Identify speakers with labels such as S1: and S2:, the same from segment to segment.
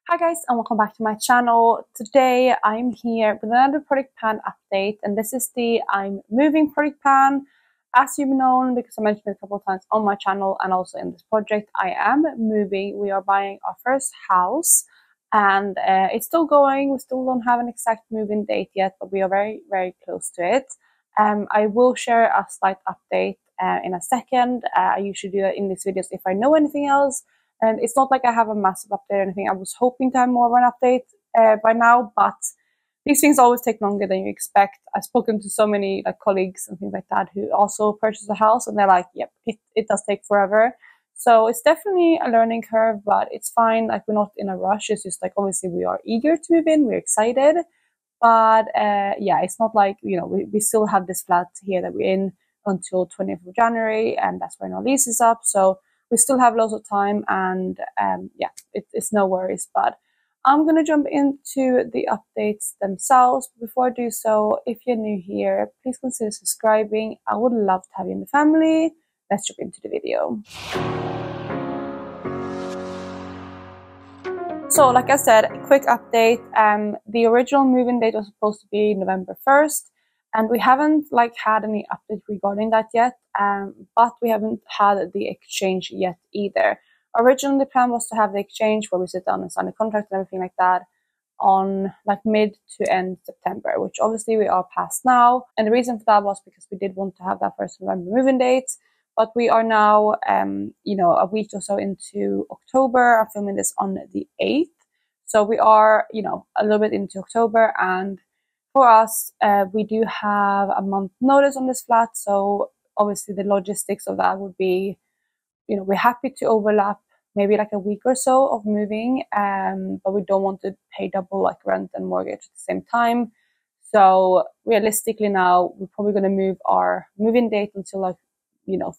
S1: Hi guys, and welcome back to my channel. Today I'm here with another product plan update, and this is the I'm moving product plan. As you've known, because I mentioned it a couple of times on my channel and also in this project, I am moving. We are buying our first house, and it's still going. We still don't have an exact move-in date yet, but we are very close to it. I will share a slight update in a second. I usually do that in these videos if I know anything else. And it's not like I have a massive update or anything. I was hoping to have more of an update by now, but these things always take longer than you expect. I've spoken to so many colleagues and things like that who also purchased a house, and they're like, yep, it does take forever. So it's definitely a learning curve, but it's fine. We're not in a rush. It's just obviously we are eager to move in. We're excited. But yeah, it's not like, we still have this flat here that we're in until 20th of January, and that's when our lease is up. So we still have lots of time, and yeah, it's no worries. But I'm going to jump into the updates themselves. Before I do so, if you're new here, please consider subscribing. I would love to have you in the family. Let's jump into the video. So like I said, a quick update. The original move-in date was supposed to be November 1st. And we haven't had any update regarding that yet, but we haven't had the exchange yet either. Originally, the plan was to have the exchange where we sit down and sign a contract and everything like that on mid to end September, which obviously we are past now. And the reason for that was because we did want to have that 1st November move-in date, but we are now, a week or so into October. I'm filming this on the 8th. So we are, a little bit into October, and for us, we do have a month notice on this flat, so obviously the logistics of that would be, we're happy to overlap maybe a week or so of moving, but we don't want to pay double rent and mortgage at the same time. So realistically now, we're probably going to move our move-in date until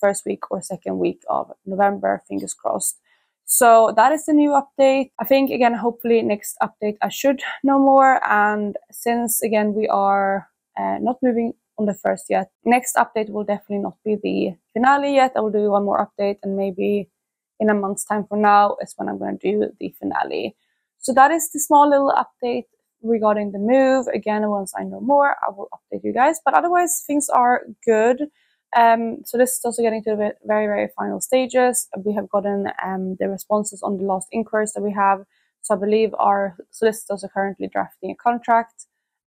S1: first week or second week of November, fingers crossed. So that is the new update. I think, again, hopefully next update I should know more. And since, again, we are not moving on the 1st yet, next update will definitely not be the finale yet. I will do one more update, and maybe in a month's time from now is when I'm going to do the finale. So that is the small little update regarding the move. Again, once I know more, I will update you guys. But otherwise, things are good. So this is also getting to the very final stages. We have gotten the responses on the last inquiries that we have. So I believe our solicitors are currently drafting a contract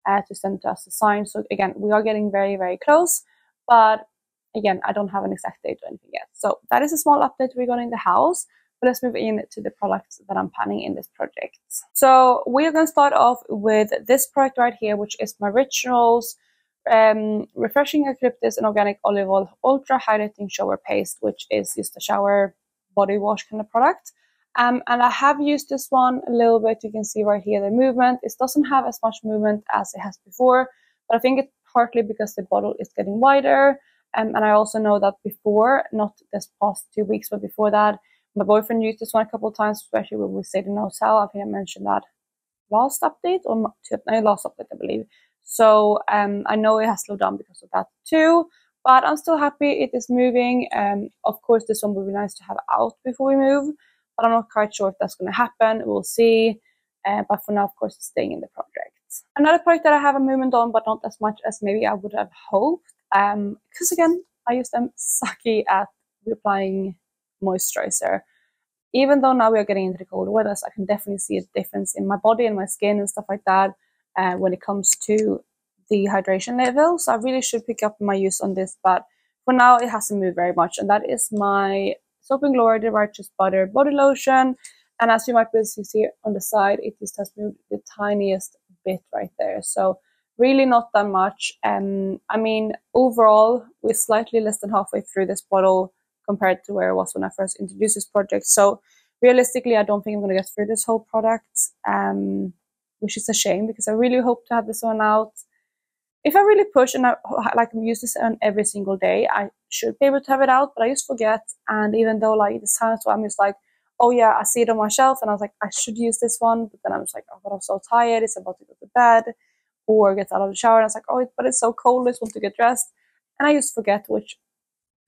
S1: to send to us to sign. So again, we are getting very close. But again, I don't have an exact date or anything yet. So that is a small update regarding the house. But let's move into the products that I'm planning in this project. So we are going to start off with this product right here, which is my Rituals Refreshing Eucalyptus and Organic Olive Oil Ultra Hydrating Shower Paste, which is just a shower body wash kind of product. And I have used this one a little bit. You can see right here the movement. It doesn't have as much movement as it has before, but I think it's partly because the bottle is getting wider. And I also know that before, not this past 2 weeks, but before that, my boyfriend used this one a couple of times, especially when we stayed in a hotel. I think I mentioned that last update, or last update, I believe. So I know it has slowed down because of that too, but I'm still happy it is moving. Of course, this one would be nice to have out before we move, but I'm not quite sure if that's going to happen. We'll see. But for now, of course, it's staying in the project. Another product that I have a movement on, but not as much as maybe I would have hoped, because again, I used them sucky at reapplying moisturizer. Even though now we are getting into the cold weather, so I can definitely see a difference in my body and my skin and stuff like that. When it comes to the hydration level. So I really should pick up my use on this, but for now it hasn't moved very much. And that is my Soap & Glory The Righteous Butter Body Lotion. And as you might be able to see on the side, it just has moved the tiniest bit right there. So really not that much. I mean, overall, we're slightly less than halfway through this bottle compared to where I was when I first introduced this project. So realistically, I don't think I'm going to get through this whole product. Which is a shame, because I really hope to have this one out. If I really push and I use this on every single day, I should be able to have it out, but I just forget. And even though this times where I'm just oh yeah, I see it on my shelf, and I was I should use this one, but then I'm just oh, but I'm so tired, it's about to go to bed, or get out of the shower, and I was oh, but it's so cold, I just want to get dressed, and I just forget, which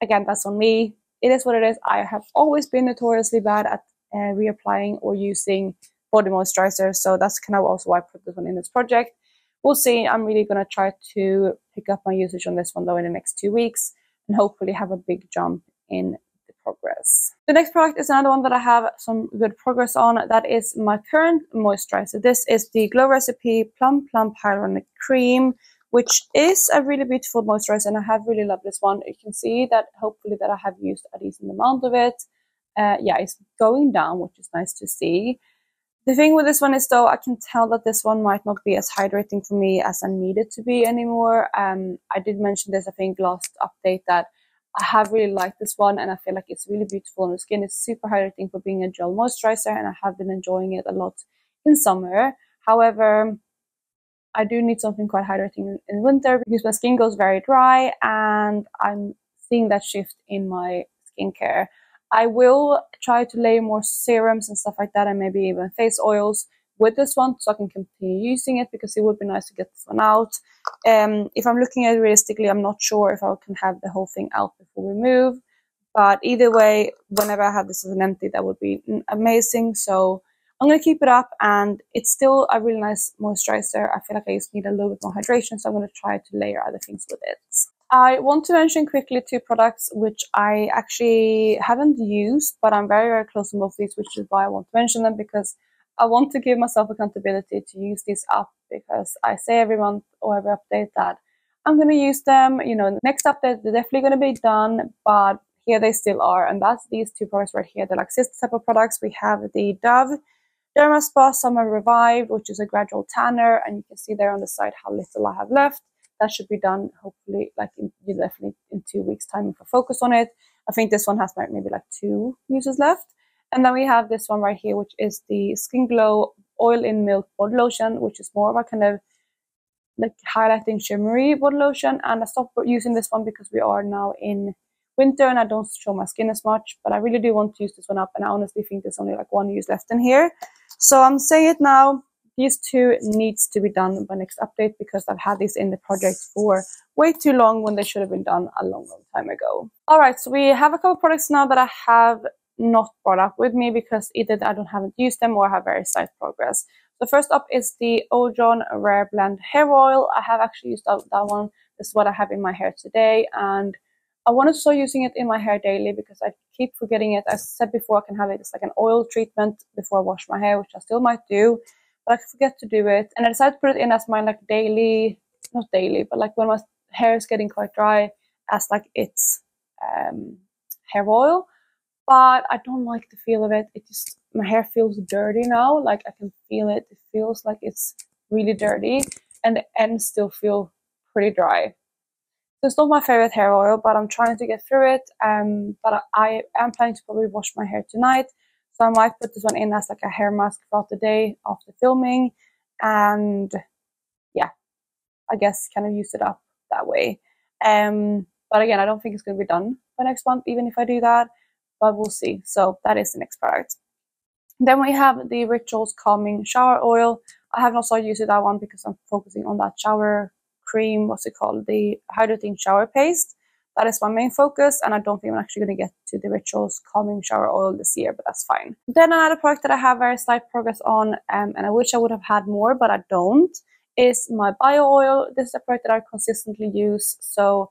S1: again, that's on me. It is what it is. I have always been notoriously bad at reapplying or using body moisturizer. So that's kind of also why I put this one in this project. We'll see. I'm really going to try to pick up my usage on this one though in the next 2 weeks and hopefully have a big jump in the progress. The next product is another one that I have some good progress on. That is my current moisturizer. This is the Glow Recipe Plum Plump Hyaluronic Cream, which is a really beautiful moisturizer, and I have really loved this one. You can see that hopefully that I have used a decent amount of it. Yeah, it's going down, which is nice to see. The thing with this one is though, I can tell that this one might not be as hydrating for me as I need it to be anymore. I did mention this, I think, last update, that I have really liked this one and I feel like it's really beautiful on the skin. It's super hydrating for being a gel moisturizer and I have been enjoying it a lot in summer. However, I do need something quite hydrating in winter because my skin goes very dry and I'm seeing that shift in my skincare. I will try to layer more serums and stuff like that and maybe even face oils with this one so I can continue using it because it would be nice to get this one out. If I'm looking at it realistically, I'm not sure if I can have the whole thing out before we move. But either way, whenever I have this as an empty, that would be amazing. So I'm going to keep it up and it's still a really nice moisturizer. I feel like I just need a little bit more hydration, so I'm going to try to layer other things with it. I want to mention quickly 2 products which I actually haven't used, but I'm very, very close to both of these, which is why I want to mention them, because I want to give myself accountability to use these up, because I say every month or every update that I'm going to use them. You know, in the next update, they're definitely going to be done, but here they still are. And that's these 2 products right here. They're like sister type of products. We have the Dove Derma Spa Summer Revive, which is a gradual tanner. And you can see there on the side how little I have left. That should be done hopefully like definitely in 2 weeks time if I focus on it. I think this one has maybe like 2 uses left. And then we have this one right here, which is the Skin Glow Oil in Milk Body Lotion, which is more of a kind of like highlighting shimmery body lotion. And I stopped using this one because we are now in winter and I don't show my skin as much, but I really do want to use this one up, and I honestly think there's only like 1 use left in here. So I'm saying it now. These 2 needs to be done by next update because I've had these in the project for way too long when they should have been done a long, long time ago. Alright, so we have a couple of products now that I have not brought up with me because either I haven't used them or I have very slight progress. So first up is the Ojon Rare Blend Hair Oil. I have actually used that one. This is what I have in my hair today, and I want to start using it in my hair daily because I keep forgetting it. As I said before, I can have it as like an oil treatment before I wash my hair, which I still might do. But I forget to do it, and I decided to put it in as my like daily, not daily, but like when my hair is getting quite dry, as like its hair oil. But I don't like the feel of it. It just, my hair feels dirty now. Like I can feel it. It feels like it's really dirty, and the ends still feel pretty dry. So it's not my favorite hair oil, but I'm trying to get through it. But I am planning to probably wash my hair tonight. So I might put this one in as like a hair mask throughout the day after filming. And yeah, I guess kind of use it up that way. But again, I don't think it's going to be done by next month, even if I do that. But we'll see. So that is the next product. Then we have the Rituals Calming Shower Oil. I have not started using that one because I'm focusing on that shower cream, what's it called? The Hydrating Shower Paste. That is my main focus, and I don't think I'm actually going to get to the Rituals Calming Shower Oil this year, but that's fine. Then another product that I have very slight progress on, and I wish I would have had more, but I don't, is my Bio Oil. This is a product that I consistently use, so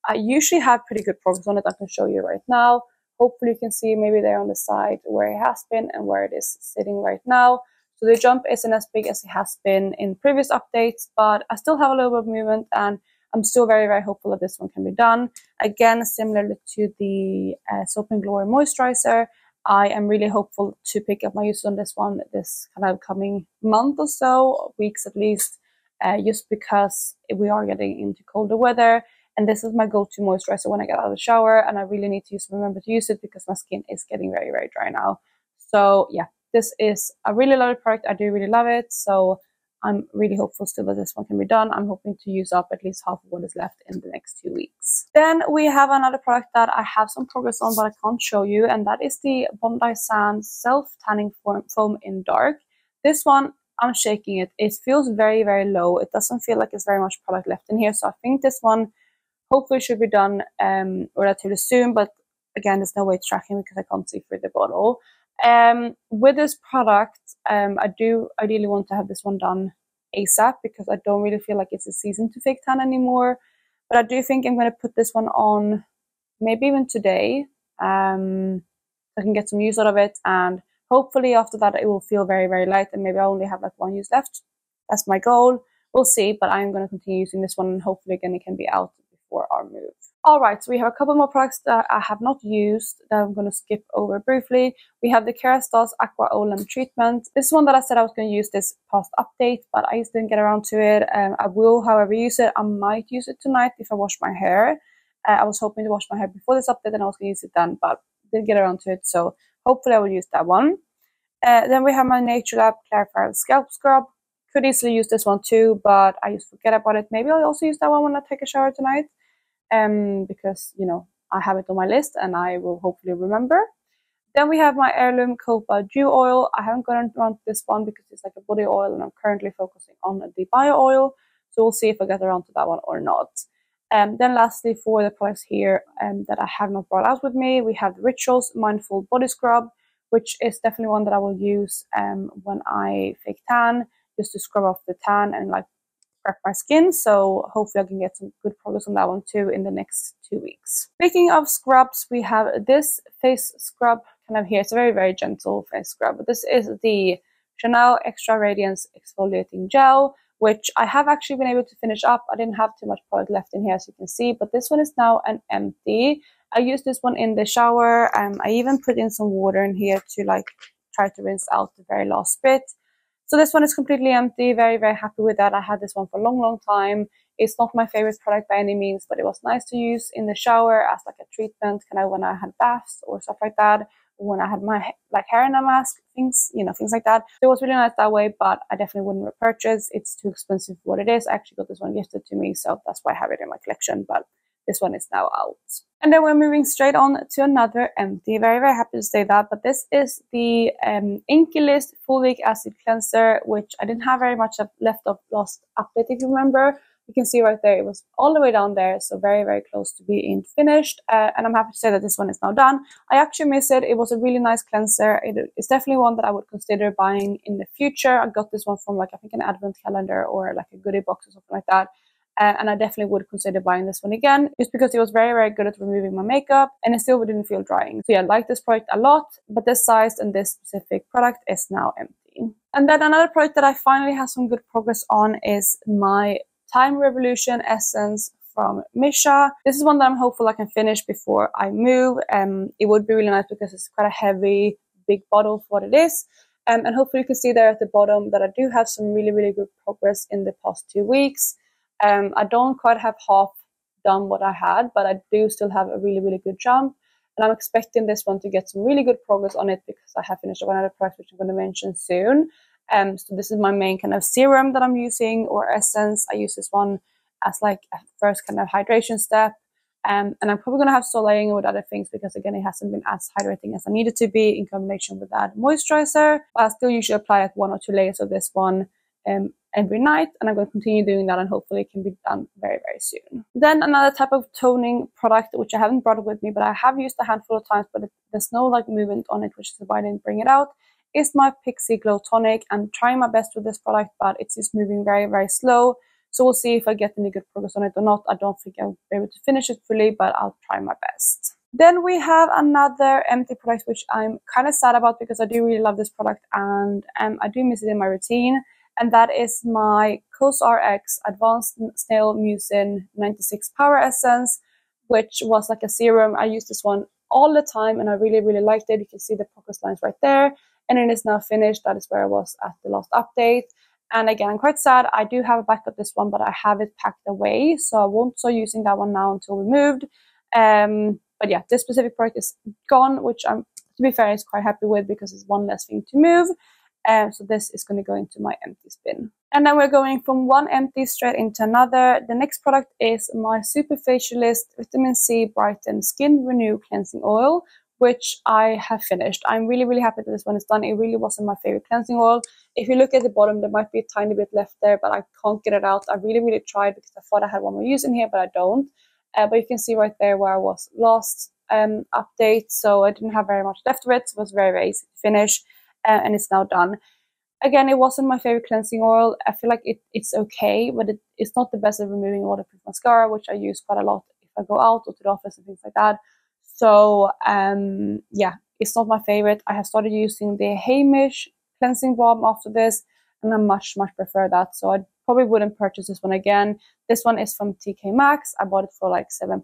S1: I usually have pretty good progress on it. I can show you right now. Hopefully you can see maybe there on the side where it has been and where it is sitting right now. So the jump isn't as big as it has been in previous updates, but I still have a little bit of movement, and I'm still very, very hopeful that this one can be done. Again, similarly to the Soap & Glory Moisturizer, I am really hopeful to pick up my use on this one this kind of coming month or so, weeks at least, just because we are getting into colder weather. And this is my go-to moisturizer when I get out of the shower, and I really need to remember to use it because my skin is getting very, very dry now. So yeah, this is a really lovely product. I do really love it. So I'm really hopeful still that this one can be done. I'm hoping to use up at least half of what is left in the next 2 weeks. Then we have another product that I have some progress on, but I can't show you. And that is the Bondi Sand Self-Tanning Foam in Dark. This one, I'm shaking it. It feels very, very low. It doesn't feel like there's very much product left in here. So I think this one hopefully should be done relatively soon. But again, there's no way to track it because I can't see through the bottle. With this product, I do ideally want to have this one done ASAP because I don't really feel like it's a season to fake tan anymore. But I do think I'm going to put this one on maybe even today, so I can get some use out of it, and hopefully after that it will feel very, very light, and maybe I only have like one use left. That's my goal. We'll see, but I'm going to continue using this one, and hopefully again it can be out before our move. Alright, so we have a couple more products that I have not used that I'm going to skip over briefly. We have the Kerastase Aqua Olem Treatment. This is one that I said I was going to use this past update, but I just didn't get around to it. I will, however, use it. I might use it tonight if I wash my hair. I was hoping to wash my hair before this update and I was going to use it then, but didn't get around to it, so hopefully I will use that one. Then we have my NatureLab Clarifier Scalp Scrub. Could easily use this one too, but I just forget about it. Maybe I'll also use that one when I take a shower tonight, because, you know, I have it on my list and I will hopefully remember. Then we have my Heirloom Copa Dew Oil. I haven't gotten around to this one because it's like a body oil and I'm currently focusing on the bio oil, so we'll see if I get around to that one or not. Then lastly, for the products here that I have not brought out with me, we have the Rituals Mindful Body Scrub, which is definitely one that I will use when I fake tan, just to scrub off the tan and like prep my skin. So hopefully I can get some good progress on that one too in the next 2 weeks. Speaking of scrubs, we have this face scrub kind of here. It's a very, very gentle face scrub, but this is the Chanel Extra Radiance Exfoliating Gel, which I have actually been able to finish up. I didn't have too much product left in here, as you can see, but this one is now an empty. I used this one in the shower. I even put in some water in here to like try to rinse out the very last bit. So this one is completely empty. Very, very happy with that. I had this one for a long, long time. It's not my favorite product by any means, but it was nice to use in the shower as like a treatment, kind of when I had baths or stuff like that, or when I had my like hair in a mask, things, you know, things like that. It was really nice that way, but I definitely wouldn't repurchase. It's too expensive for what it is. I actually got this one gifted to me, so that's why I have it in my collection, but this one is now out. And then we're moving straight on to another empty. Very, very happy to say that. But this is the Inky List Folic Acid Cleanser, which I didn't have very much left of last update, if you remember. You can see right there, it was all the way down there, so very, very close to being finished. And I'm happy to say that this one is now done. I actually miss it. It was a really nice cleanser. It's definitely one that I would consider buying in the future. I got this one from like, I think an advent calendar or like a goodie box or something like that. And I definitely would consider buying this one again, just because it was very, very good at removing my makeup and it still didn't feel drying. So yeah, I like this product a lot, but this size and this specific product is now empty. And then another product that I finally have some good progress on is my Time Revolution Essence from Misha. This is one that I'm hopeful I can finish before I move. It would be really nice because it's quite a heavy, big bottle for what it is. And hopefully you can see there at the bottom that I do have some really, really good progress in the past 2 weeks. I don't quite have half done what I had, but I do still have a really, really good jump. And I'm expecting this one to get some really good progress on it because I have finished up another product which I'm going to mention soon. So this is my main kind of serum that I'm using, or essence. I use this one as like a first kind of hydration step. And I'm probably going to have soleil with other things because again, it hasn't been as hydrating as I needed to be in combination with that moisturizer. But I still usually apply like 1 or 2 layers of this one every night, and I'm going to continue doing that, and hopefully it can be done very, very soon. Then another type of toning product which I haven't brought with me, but I have used a handful of times, but there's no like movement on it, which is why I didn't bring it out, is my Pixi Glow Tonic. I'm trying my best with this product, but it's just moving very, very slow. So we'll see if I get any good progress on it or not. I don't think I'll be able to finish it fully, but I'll try my best. Then we have another empty product which I'm kind of sad about because I do really love this product and I do miss it in my routine. And that is my CoRX Advanced Snail Mucin 96 Power Essence, which was like a serum. I use this one all the time and I really, really liked it. You can see the progress lines right there. And it is now finished. That is where I was at the last update. And again, I'm quite sad. I do have a back of this one, but I have it packed away. So I won't start using that one now until we moved. But yeah, this specific product is gone, which I'm, to be fair, is quite happy with because it's one less thing to move. So this is going to go into my empty bin. And then we're going from one empty straight into another. The next product is my Super Facialist Vitamin C Brighten Skin Renew Cleansing Oil, which I have finished. I'm really, really happy that this one is done. It really wasn't my favorite cleansing oil. If you look at the bottom, there might be a tiny bit left there, but I can't get it out. I really, really tried because I thought I had one more use in here, but I don't. But you can see right there where I was last update, so I didn't have very much left of it. So it was very, very easy to finish, and it's now done. Again, it wasn't my favorite cleansing oil. I feel like it's okay, but it's not the best at removing waterproof mascara, which I use quite a lot if I go out or to the office and things like that. So yeah, it's not my favorite. I have started using the Hamish cleansing balm after this, and I much prefer that. So I probably wouldn't purchase this one again. This one is from TK Maxx. I bought it for like £7,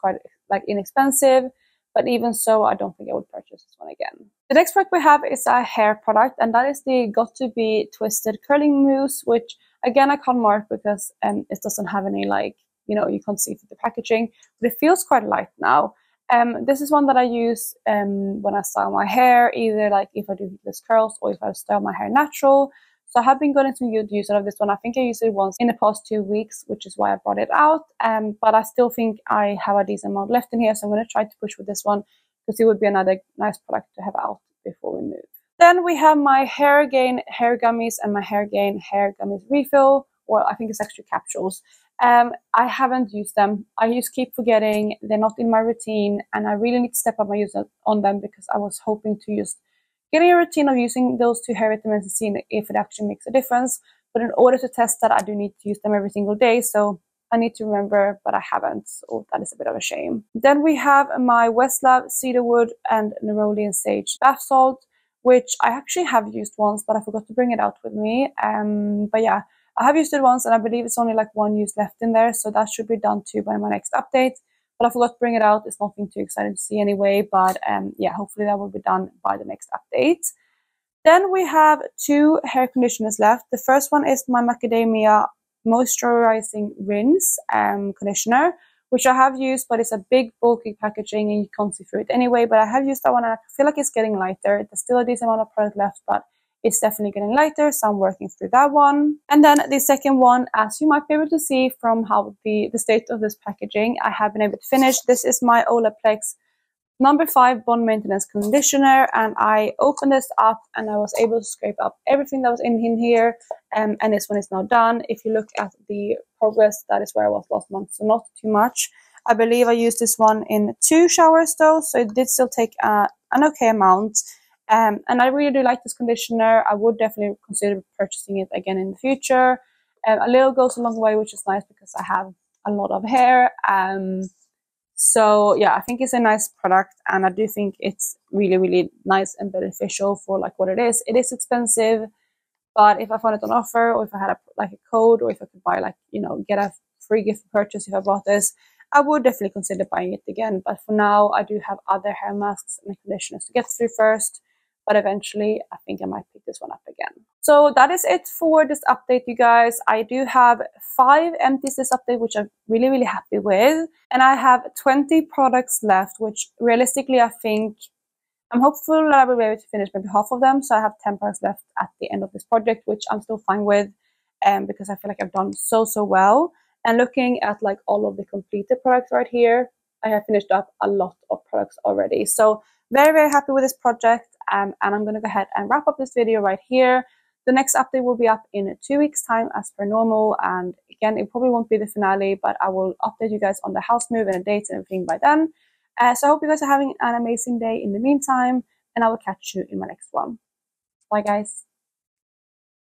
S1: quite like inexpensive. But even so, I don't think I would purchase this one again. The next product we have is a hair product, and that is the Got To Be Twisted Curling Mousse, which again I can't mark because it doesn't have any, like, you know, you can't see through the packaging, but it feels quite light now. This is one that I use when I style my hair, either like if I do heatless curls or if I style my hair natural. So I have been getting some good use out of this one. I think I used it once in the past 2 weeks, which is why I brought it out. But I still think I have a decent amount left in here, so I'm going to try to push with this one because it would be another nice product to have out before we move. Then we have my Hair Gain hair gummies and my Hair Gain hair gummies refill, or I think it's actually capsules. I haven't used them. I just keep forgetting. They're not in my routine, and I really need to step up my use on them because I was hoping to just getting a routine of using those 2 hair vitamins and seeing if it actually makes a difference. But in order to test that, I do need to use them every single day. So I need to remember, but I haven't. So that is a bit of a shame. Then we have my Westlove Cedarwood and Neroli and Sage bath salt, which I actually have used once, but I forgot to bring it out with me. But yeah, I have used it once, and I believe it's only like 1 use left in there. So that should be done too by my next update. But I forgot to bring it out. It's nothing too exciting to see anyway. But yeah, hopefully that will be done by the next update. Then we have 2 hair conditioners left. The first one is my Macadamia Moisturizing Rinse conditioner, which I have used, but it's a big bulky packaging and you can't see through it anyway. But I have used that one, and I feel like it's getting lighter. There's still a decent amount of product left, but it's definitely getting lighter, so I'm working through that one. And then the second one, as you might be able to see from how the state of this packaging, I have been able to finish. This is my Olaplex number 5 Bond Maintenance Conditioner, and I opened this up and I was able to scrape up everything that was in here, and this one is now done. If you look at the progress, that is where I was last month, so not too much. I believe I used this one in 2 showers though, so it did still take an okay amount. And I really do like this conditioner. I would definitely consider purchasing it again in the future. A little goes a long way, which is nice because I have a lot of hair. So yeah, I think it's a nice product, and I do think it's really nice and beneficial for like what it is. It is expensive, but if I found it on offer, or if I had like a code, or if I could buy, like, you know, get a free gift purchase if I bought this, I would definitely consider buying it again. But for now, I do have other hair masks and conditioners to get through first. But eventually, I think I might pick this one up again. So that is it for this update, you guys. I do have 5 empties this update, which I'm really happy with. And I have 20 products left, which realistically, I think I'm hopeful that I will be able to finish maybe half of them. So I have 10 products left at the end of this project, which I'm still fine with, because I feel like I've done so well. And looking at like all of the completed products right here, I have finished up a lot of products already. So very happy with this project. And I'm going to go ahead and wrap up this video right here. The next update will be up in 2 weeks time as per normal, and again, it probably won't be the finale, but I will update you guys on the house move and the dates and everything by then. So I hope you guys are having an amazing day in the meantime, and I will catch you in my next one. Bye guys.